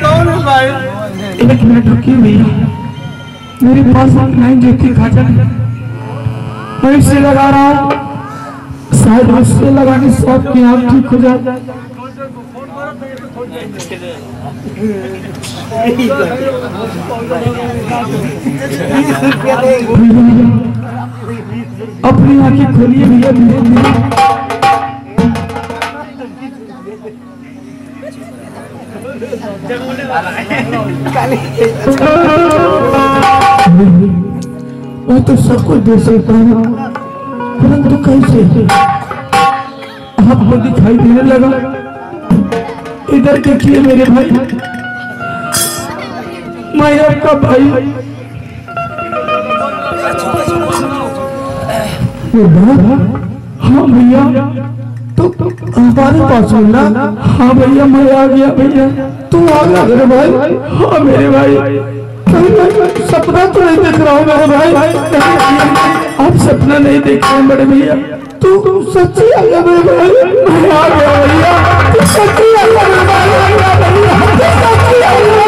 कौन है भाई? 1 मिनट रुकिए भैया, मेरे पास नहीं ज्योति खाजा मैं इससे लगा रहा हूँ, शायद उससे लगाने से आपकी आँख ठीक हो जाए। अपनी आंखें खोलिए भैया, धीरे धीरे। मैं तो सब कुछ दे सकता हूँ, परंतु कैसे आपको दिखाई देने लगा? इधर देखिए मेरे भाई, मैं आपका भाई। हाँ भैया, तो हमारे पास ना? हाँ भैया, मैं आ गया भैया। तू आ गया मेरे भाई? हाँ मेरे भाई, सपना तो नहीं देख रहा हूँ मेरे भाई। आप सपना नहीं देख रहे हैं बड़े भैया, तू सच्ची आ गया मेरे भाई। मैं आ गया भैया, तू सच्ची आ गया मेरे भाई, तू सच्ची आ गया।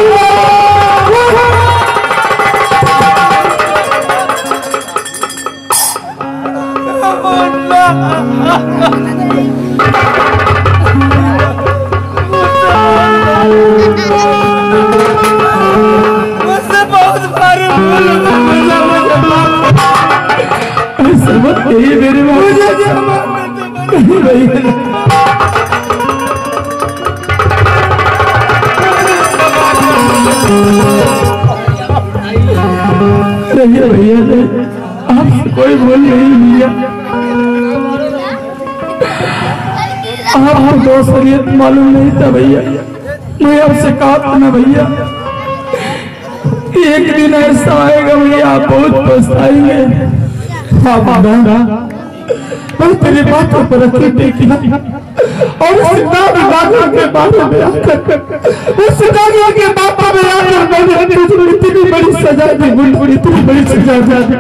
मुझसे बहुत बार मेरे भैया आपसे कोई बोल नहीं भैया, आपको दोस्तरियत मालूम नहीं था भैया। मैं आपसे कहा था ना भैया, एक दिन ऐसा आएगा भैया आप बहुत पछताएंगे। मैं तेरी बातों पर रखी देखी और के बारे में आकर इतनी बड़ी सजा दी, इतनी बड़ी सजा दी।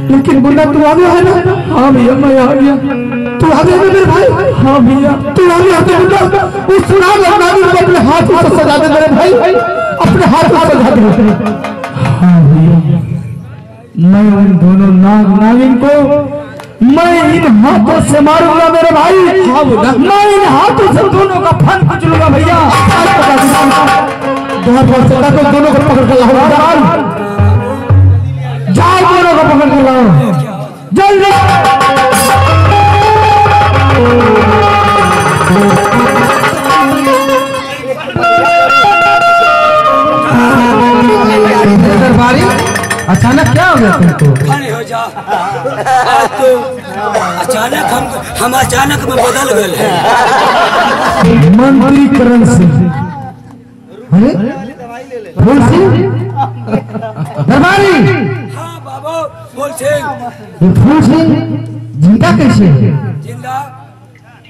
लेकिन बुला तू आ गया है ना? हाँ भैया मैं आ गया। तू आ गया मेरे भाई? हाँ भैया तू आ गया। उस सुनाग नागिन को अपने हाथों से सजा दे मेरे भाई, अपने हाथों से सजा दे। हाँ भैया, मैं उन दोनों नागिन को मैं इन हाथों से मारूंगा मेरे भाई। मैं इन हाथों से दोनों का फन कुचलूंगा भैया। दोनों को पकड़ कर लाओ, जाओ दोनों को पकड़ कर लाओ जल्दी। दरबारी अचानक क्या हो गया तुमको? खड़े हो जा। तो अचानक हम अचानक में बदल गए हैं। मंत्री करण सिंह, अरे फूल सिंह दरबारी। हाँ बाबू फूल सिंह। ये फूल सिंह जिंदा कैसे है? जिंदा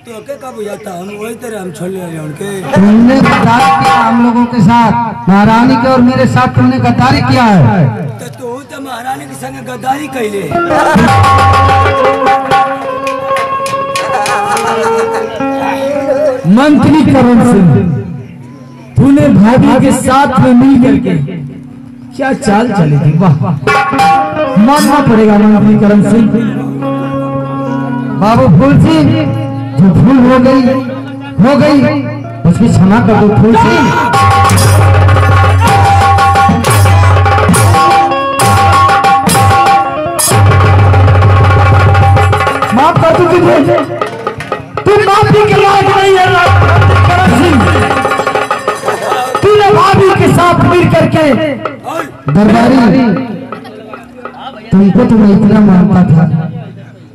तो के कब जाता हम वही तरह हम छोड़ ले उनके। तुमने गद्दारी किया हम लोगों के साथ, महारानी के और मेरे साथ तुमने गद्दारी किया है। तो तू तो महारानी के संग गद्दारी कैले। मंत्री करण सिंह, तूने भाभी के साथ में मिल करके क्या चाल चली थी? वाह, मानना पड़ेगा मंत्री करण सिंह। बाबू फूल सिंह, जो भूल हो गई उसकी क्षमा कर दो फूल सिंह। माफ कर दो तुझे, तुम माफी के लायक नहीं है करण सिंह। तूने भाभी के साथ मिल करके दरबारी, तुमको तो मैं इतना मानता था,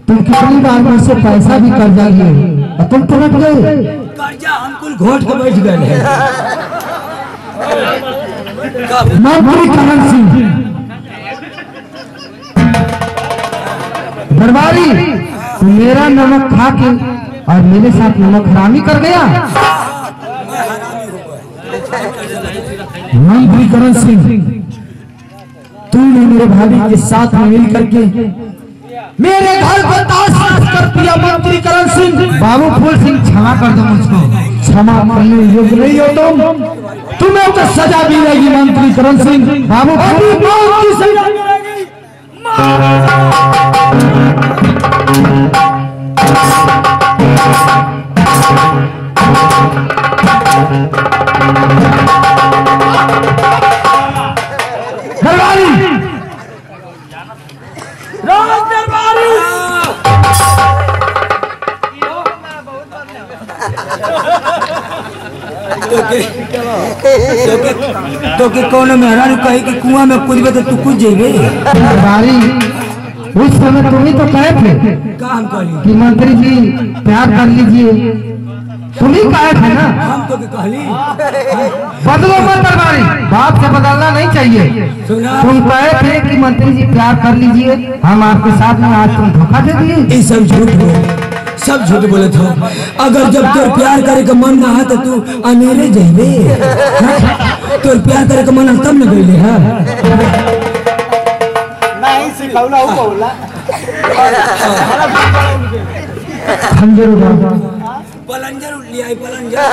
तुम कितनी बार मुझसे पैसा भी कर्जा लिए और तुम पलट गए। कर्जा हम कुल घोट के बैठ गए हैं। मंत्री करण सिंह, दरबारी मेरा नमक खा के और मेरे साथ नमक हरामी कर गया। मंत्री करण सिंह, तूने मेरे भाभी के साथ में मिल करके मेरे घर को ताश कर दिया। मंत्री करण सिंह, बाबू फूल सिंह क्षमा कर दो मुझको। क्षमा करने योग्य नहीं हो तुम्हें तो सजा मिलेगी मंत्री करण सिंह बाबू मौत की सजा मिलेगी। दरबारी राज दरबारी तो के कौन मेहरान कहे कि कुआं में कूदबे तो तू कूद जेबे। दरबारी उस समय तुम ही तो कहे थे का हम कहली कि मंत्री जी प्यार कर लीजिए, तुम ही कहे थे ना। हम तो के कहली बदलो मत दरबारी, बात से बदलना नहीं चाहिए। सुना तुम कहे थे कि मंत्री जी प्यार कर लीजिए, हम आपके साथ में, आज तुम धोखा दे दिए। ये सब झूठ बोले, सब झूठ बोले था। अगर जब तोर प्यार करे का मन ना है तो तू अनेरे जाइबे। तोर प्यार करे का मन है तब न गइले है। नहीं सिखौला हो बोला खंजर बाबा पलंजर लिया पलंजर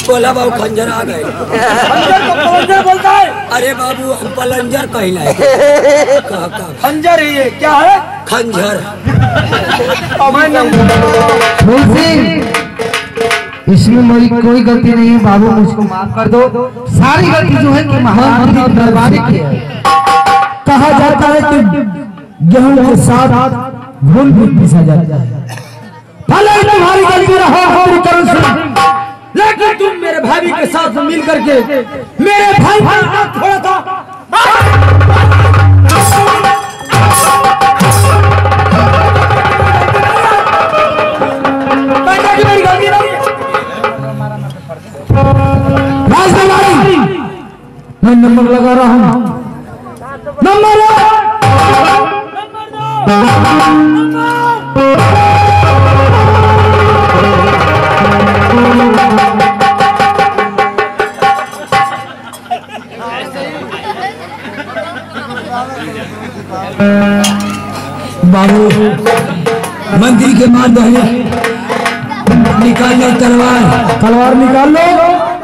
बोला बाबू खंजर आ गए। खंजर बोलता है। अरे बाबू हम पलंजर कहला खंजर ही है क्या है? खंजर इसमें मेरी कोई गलती नहीं है बाबू, मुझको माफ कर दो। सारी गलती जो है कि महामंत्री दरबारी की है। कहा जाता है कि गेहूं के साथ घुल भी पीसा जाता है। भले ही तुम्हारी गलती रहो हमारी करण सिंह, लेकिन तुम मेरे भाभी के साथ मिल करके मेरे भाई का हाथ थोड़ा था। मेरी गलती नहीं। राजदरबारी मैं नंबर लगा रहा हूं, नंबर बाबू मंत्री के मार दो, निकाल लो तलवार, तलवार निकाल लो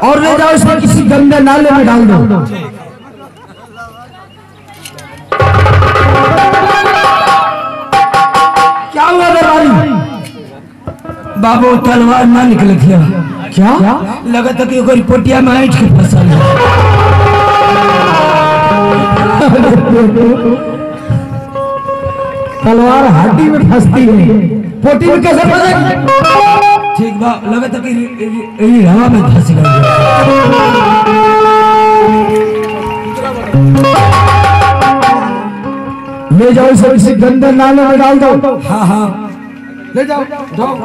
और ले जाओ इसको किसी गंदे नाले में डाल दो। क्या हुआ दरबारी? बाबू तलवार ना निकले क्या? क्या लगा था कि ओकर पोटिया में ऐंठ के फंसल है। तलवार हड्डी में फंसती है, पोटी में कैसे फंसेगी? ठीक बा, लगा था कि हवा में फंस गई। ले जाओ इसे किसी गंदे नाले में डाल दो। हाँ हाँ ले जाओ जाओ।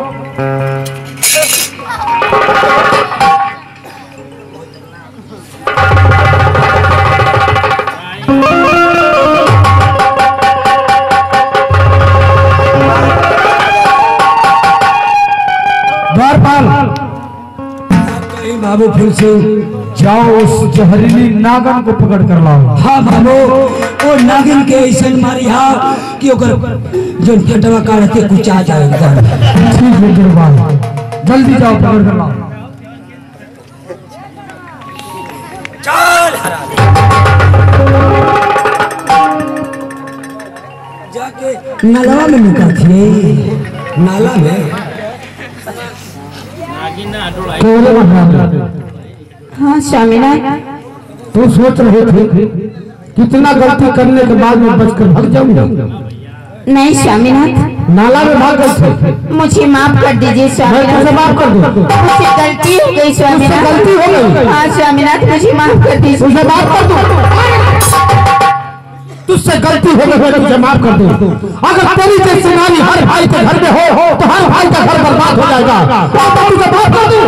बाबू फिर से जाओ उस जहरीली नागन को पकड़ कर लाओ। हाँ बाबू वो नागिन के ऐसे मारी हा कि ओकर जो पेटवा काटते कुछ आ जाएगा। ठीक है गुरुबान, जल्दी जाओ पकड़ कर लाओ। चल जाके नाला में निकाल थे, नाला में हाँ स्वामीनाथ, तो सोच रहे थे कितना गलती करने के बाद में बचकर भाग जाऊंगा। नहीं स्वामीनाथ, नाला में भाग गए थे। मुझे माफ कर दीजिए स्वामीनाथ, माफ कर दो। मुझसे गलती हो गई स्वामीनाथ, गलती हो गई। हाँ स्वामीनाथ मुझे माफ कर दीजिए। तुझे माफ कर दो, तुझसे गलती हो गई, तुझे माफ कर दो। अगर तेरी जैसी नारी हर भाई के घर में हो तो हर भाई का घर बर्बाद हो जाएगा। तो तुझे माफ कर दो।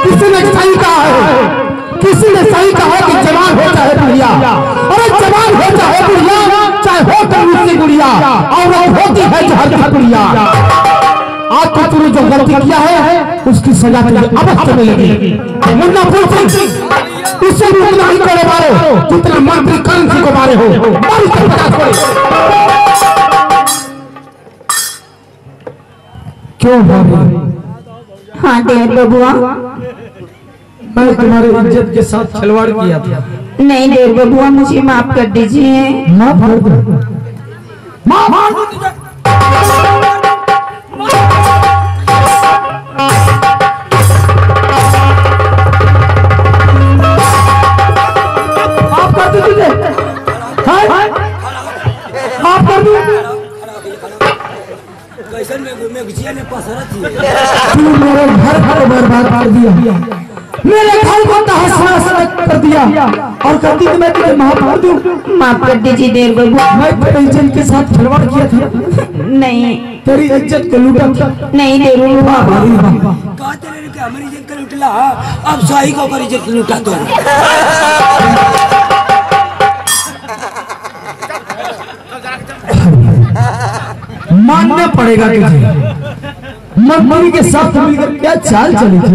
किसी ने सही कहा है, किसी ने सही कहा है कि जवान हो चाहे बुढ़िया, अरे जवान हो चाहे बुढ़िया, चाहे हो तरुणी गुड़िया, और होती है जहर की गुड़िया। आज तो तूने जो गलती किया है उसकी सजा तुझे अवश्य मिलेगी। मुन्ना फूल सिंह उससे भी उतना ही कोड़े मारो जितना मंत्री करण सिंह को मारे हो। मारो इसको 50 कोड़े। क्यों भाभी? हाँ देवर बबुआ, मैं तुम्हारे इज्जत के साथ खिलवाड़ किया था। नहीं देवर बबुआ, मुझे माफ कर दीजिए। माफ कर दो। माफ कर दो तुझे। माफ कर दो। कैसन में गुजिया ने पसरा थी। तू मेरे घर को बर्बाद कर दिया, मेरे घर को तहस-नहस कर दिया और कहती कि मैं तुझे माफ कर दूं। माफ कर दीजिए देवर बबुआ। मैं तेरी इज्जत के साथ खिलवाड़ किया था। नहीं तेरी इज्जत को लूटा था। नहीं देवर बबुआ। कहते रहे कि हमारी इज्जत कर लूटला, अब सही को कर इज्जत लूटा दो। मानना पड़ेगा तुझे। मम्मी के साथ मिलकर क्या चाल चली थी।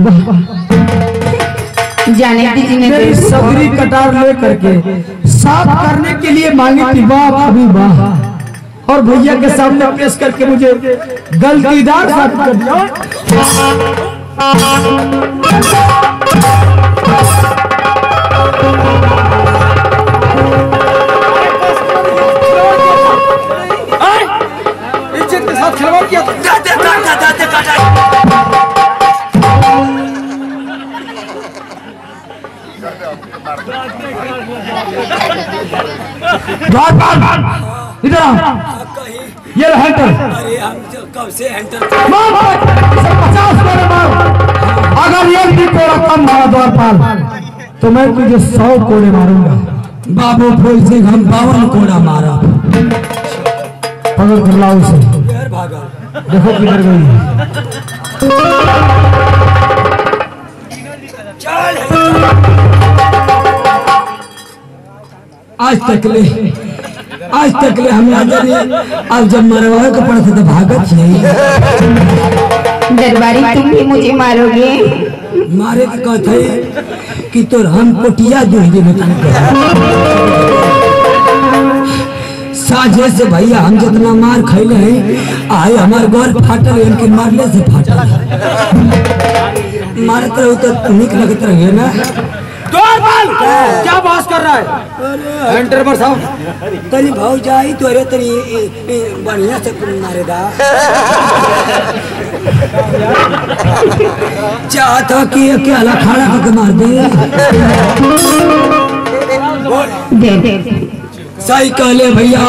जाने दीजिए मेरी सगरी कटार ले करके साफ करने के लिए मांगी थी। वाह भाभी वाह। और भैया के सामने पेश करके मुझे गलतीदार साबित कर दिया। इज्जत के साथ खिलवाड़ किया था। दाते काटा। इधर आ। ये हैंटर। अरे हम कब से हैंटर। मार 50 कोड़े मार। अगर एक भी कोड़ा कम मारा द्वारपाल तो मैं तुझे 100 कोड़े मारूंगा। बाबू फूल सिंह हम 52 कोड़ा मारा। पकड़ कर लाओ उसे। भागा देखो किधर गई। चल। आज तक ले हम याद नहीं। अब जब मरवा के पड़ा था तो भागत नहीं। दरबारी तुम भी मुझे मारोगे? मारे की कहते कि तो हम कोटिया दूध में साझे से भैया हम जितना मार खैले हैं आए हमारे घर फाटल इनके मारले से फाटल। मारते रहो तो निक लगत रहे ना। द्वारपाल क्या बहस कर रहा है? हैंटर पर साहब तनी भाव जाई तो अरे तनी बढ़िया से मारेगा। चाहता कि अकेला खड़ा होकर मार दे। दे सही कहले भैया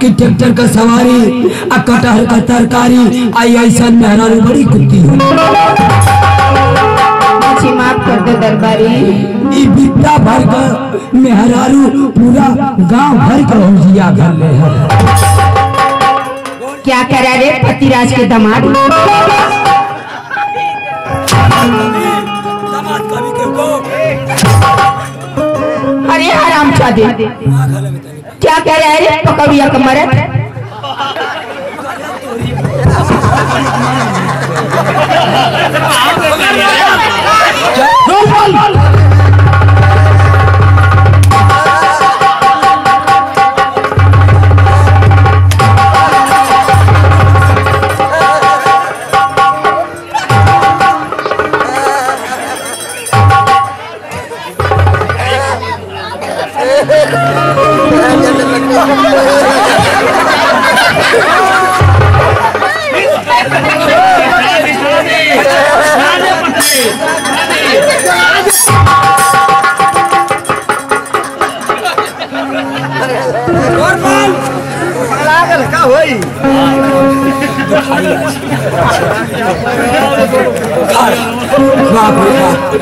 कि ट्रैक्टर का सवारी आ कटहर का तरकारी आई ऐसा मेहरारू बड़ी कुत्ती है। मुझे माफ कर दो दरबारी। ई बिट्टा भर का मेहरारू पूरा गांव भर का जिया घर ले है। क्या करा रे पतिराज के दामाद? कभी के को अरे हराम चादे, क्या कह रहा है रे पकड़िया कमरत?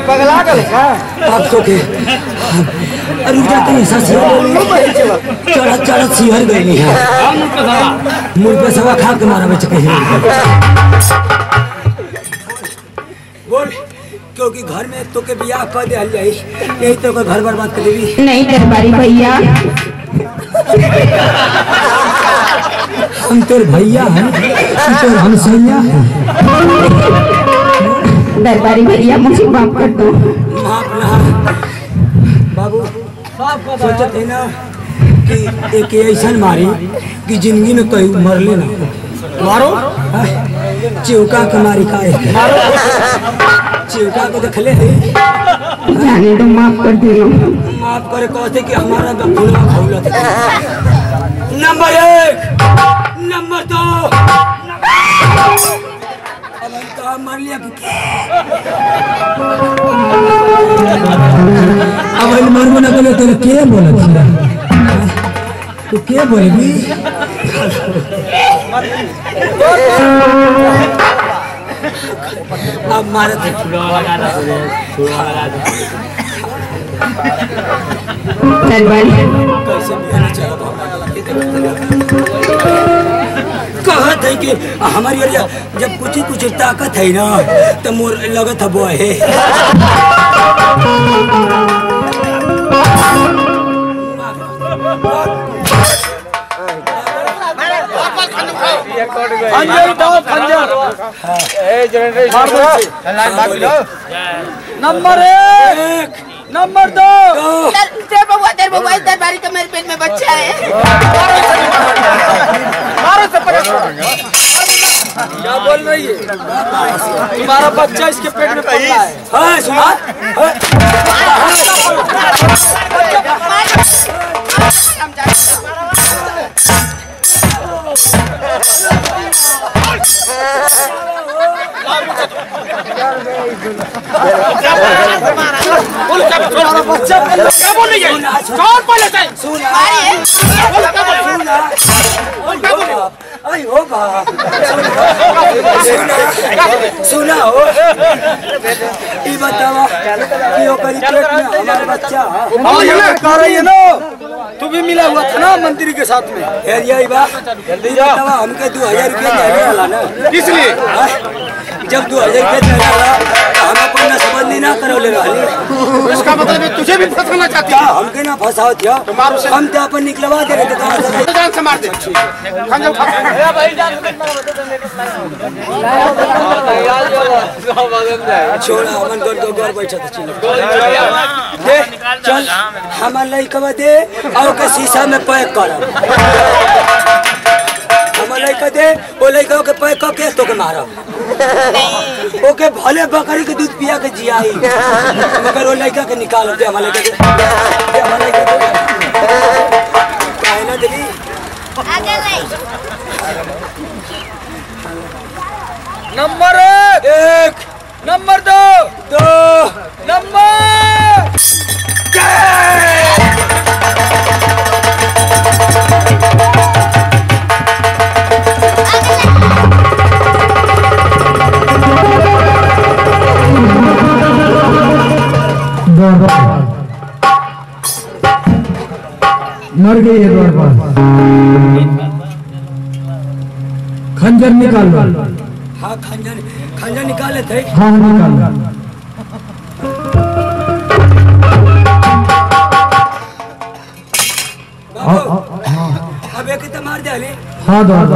पगला गए का आप तो के अरे जाते हैं सच चढ़त चढ़त सिहर गई है मुझ पे सवा खा के मारा बच कहीं बोल क्योंकि घर में तो के बियाह कर दे हल जाई यही तो का घर बर्बाद कर देवी। नहीं दरबारी भैया, हम तेरे भैया हैं तो हम सैया हैं। दरबारी भैया मुझे माफ कर दो। माफ ना बाबू सोचत है ना कि एक ऐसा मारी कि जिंदगी में कहीं मरले ना मारो चिवका के मारी का चिवका को देखले है जाने तो माफ कर दियो। माफ करे कहते कि हमारा फूलवा खौलत नंबर 1 नंबर 2 अब तो मर लिया कि अब मरबो ना बोले तो के बोलत तू क्या बोलेगी अब मारे थे चल भाई कैसे कहा था कि हमारी एरिया जब कुछ ताकत है ना तो मोर लगत वो है खंजर दो खंजर नंबर 1 नंबर 2 तेरे बबुआ इस दरबारी तो मेरे पेट में बच्चा है। क्या बोल रही है तुम्हारा बच्चा इसके पेट में पला है। हाँ सुना बच्चा क्या बोल रही है कौन बोले थे सुना हो ये बतावा कि ओकरी पेट में हमारा बच्चा कह रही है ना तू भी मिला हुआ था ना मंत्री के साथ में यही बात जल्दी बतावा हमके 2000 रुपया देने वाला ना इसलिए जब 2000 रुपया देने वाला हम अपन ना समझ ना करौले रहली इसका मतलब तुझे भी फंसाना चाहती है हमके ना फंसाओ थियो हम तो अपन निकलवा दे रहे जान से मार दे खंजर छोड़ा अपन दो घर बैठा था दे चल हमार लइकवा दे और के शीशा में पैक कर हमार लइका दे ओ लइका के पैक करके तो के मारब ओके भले बकरी के दूध पिया के जियाई मगर वो लइका के निकाल दे हमार लइका के काहे ना देवी आगे नहीं नंबर 1 नंबर 2 नंबर मर गई है द्वार पर खंजर निकाल लो। हाँ खंजर निकाले थे हाँ निकाल लो। अब एक तो मार दे हाँ द्वार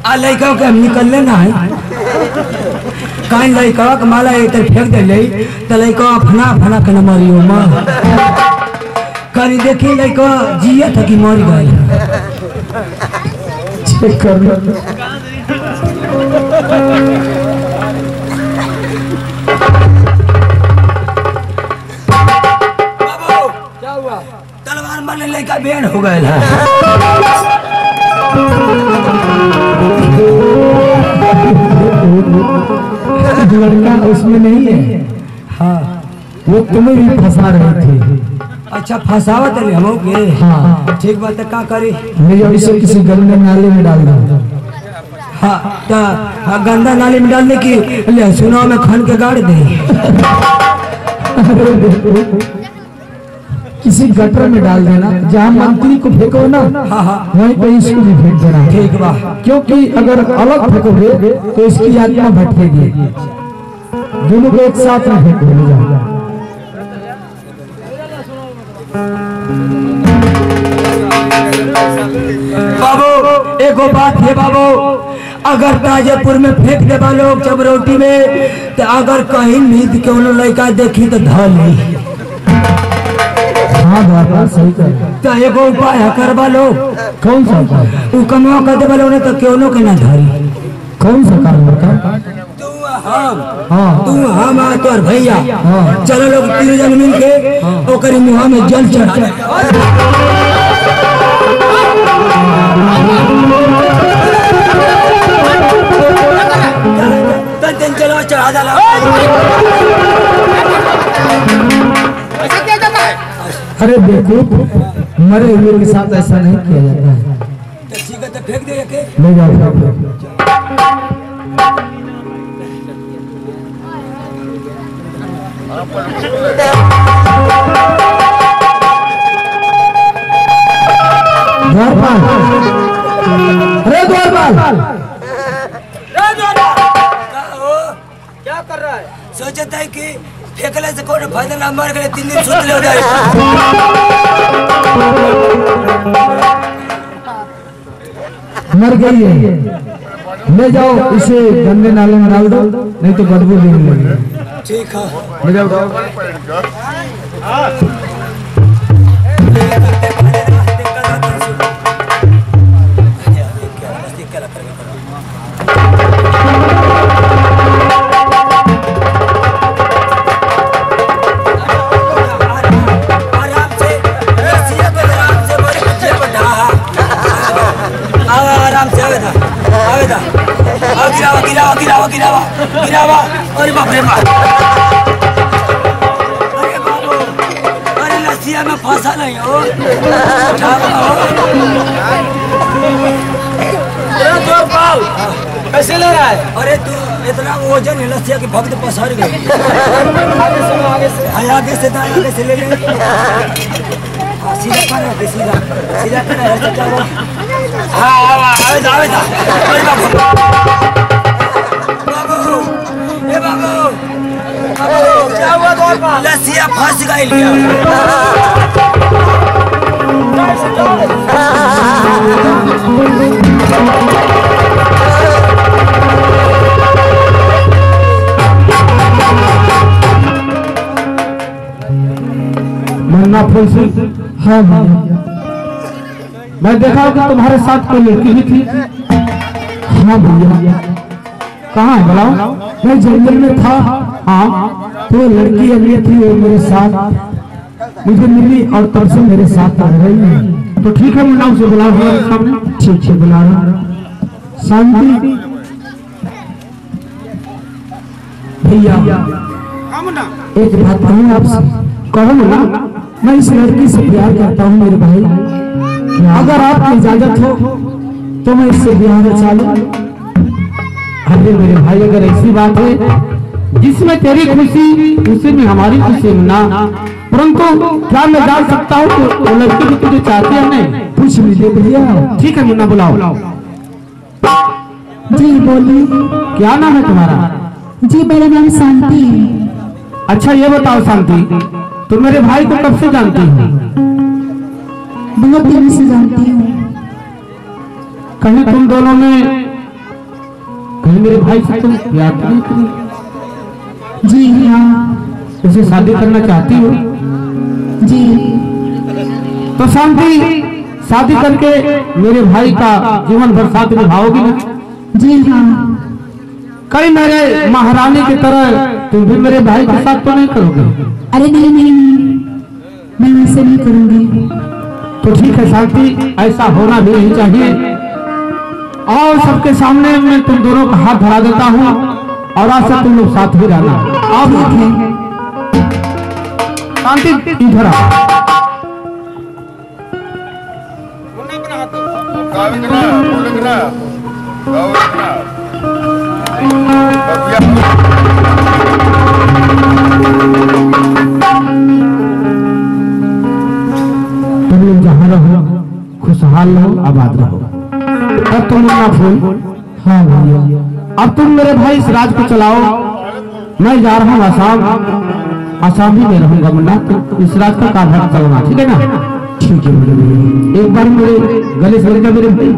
आ लइका के हम निकलले ना है कान लइका के माला इधर फेंक देले त लइका फना के न मरियो मां करी देखी लइका जिए था कि मर गई चेक कर लो। क्या हुआ तलवार मारने लइका बेड हो गए लड़का उसमें नहीं है। हाँ वो तुम्हें भी फंसा रही थी। अच्छा फंसावत है हम के हाँ ठीक बात है का करी नहीं अब इसे किसी गंदे नाले में डाल दो। हाँ तो गंदा नाली में डालने की ले सुनाव में खन के गाड़ दे किसी गटर में डाल देना जहाँ मंत्री को फेंको ना वहीं पे इसको भी फेंक देना ठीक बा क्योंकि अगर अलग फेंकोगे तो इसकी आत्मा भटकेगी दोनों को एक साथ में फेंको बाबू एगो बात है बाबू अगर ताजपुर में फेंक देवा लोग चबरोटी में तो अगर कहीं नींद के लड़का देखी तो धली हाँ बाबा सही कर। तो एगो उपाय करवा लो। कौन सा उपाय? उ कमवा कर दे बोले उन्हें तो क्यों नो के ना धारी। कौन सा काम होता? तू हम तोर भैया चलो लोग तीन जन मिल के ओकर मुँह में जल चढ़ा चलो चढ़ा डाला। अरे बेवकूफ, मरे हुए के साथ ऐसा नहीं किया जाता है। ठीक है तो फेंक दे के ले जाओ। द्वारपाल, अरे द्वारपाल, क्या कर रहा है? सोचता है कि फेंकले से कोई फायदा ना, मर गए 3 दिन सुत ले उधर। मर गई है, ले जाओ इसे गंदे नाले में डाल दो, नहीं तो बदबू देने लगेगी। ठीक है ले जाओ। गिरावा। अरे बाप रे बाप, अरे बाबू, अरे लसिया में फंसा नहीं हो। कैसे ले रहा है? अरे तू इतना वजन है लसिया के भक्त पसर गई। आगे से ले ले। सीधा कर सीधा कर। हाँ आवेदा। अरे बाबू क्या हुआ? लसिया फंस गई लिया। मन्ना फूल से हाँ भैया, मैं देखा कि तुम्हारे साथ कोई लड़की भी थी। हाँ भैया, कहाँ है बताओ? मैं जंगल में था। हाँ तो लड़की अभी थी, वो मेरे साथ मुझे मिली और तब से मेरे साथ रह रही है। तो ठीक है, मुन्ना उसे बुला हमारे सामने। ठीक है बुला रहा। शांति भैया, एक बात कहूँ आपसे। कहो ना, मैं इस लड़की से प्यार करता हूँ मेरे भाई। अगर आपकी इजाजत हो तो मैं इससे ब्याह रचा लूं। अरे मेरे भाई, अगर ऐसी बात है जिसमें तेरी खुशी उसी में हमारी खुशी ना, परंतु क्या मैं जान सकता हूँ कि वो लड़की भी तुझे चाहती है? नहीं पूछ लीजिए भैया। ठीक है मुन्ना, बुलाओ। जी बोलिए। क्या नाम है तुम्हारा? जी मेरा नाम शांति है। अच्छा ये बताओ शांति, तुम मेरे भाई को कब से जानती हो? बहुत दिन से जानती हूँ। कहीं तुम दोनों में कहीं मेरे भाई से तुम प्यार नहीं करी? जी हाँ। उसे शादी करना चाहती हो? जी। तो शांति, शादी करके मेरे भाई का जीवन भर साथ निभाओगी ना? जी हाँ। कहीं मेरे महारानी की तरह तुम भी मेरे भाई के साथ तो नहीं करोगे? अरे नहीं, मैं वैसे नहीं करूँगी। तो ठीक है शांति, ऐसा होना भी नहीं चाहिए। और सबके सामने मैं तुम दोनों का हाथ धरा देता हूँ और आज से तुम लोग साथ ही रहना। आप शांति इधर आओ। तुम लोग जहाँ रहो खुशहाल रहो, आबाद रहो। अब तुम मुन्ना फूल, हाँ भैया, अब तुम मेरे भाई इस राज को चलाओ। मैं जा रहा हूँ आसाम, आसाम ही में रहूंगा मुन्ना। तो इस राज का कारभार चलाना, ठीक है ना? ठीक है मेरे भाई, एक बार मेरे गले से लगा मेरे भाई।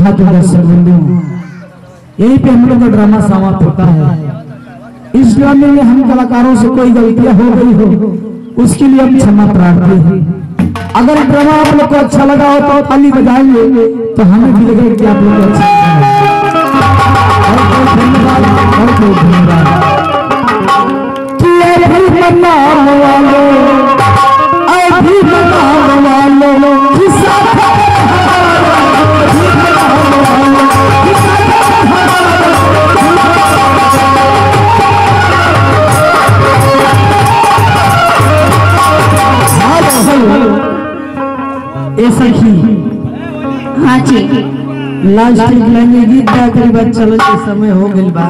हाँ तो दर्शक बंधु, यहीं पे हम लोग का ड्रामा समाप्त होता है। इस ड्रामे में हम कलाकारों से कोई गलतियां हो गई हो उसके लिए हम क्षमा प्रार्थी हैं। अगर ड्रामा आप लोग को अच्छा लगा हो तो ताली बजाएंगे तो हमें भी लगेगा कि आप लोग को अच्छा लगा। धन्यवाद, बहुत धन्यवाद। ऐसा ही हाँ जी लास्ट लाइन में गीत गा कर चलो, समय हो गई बात।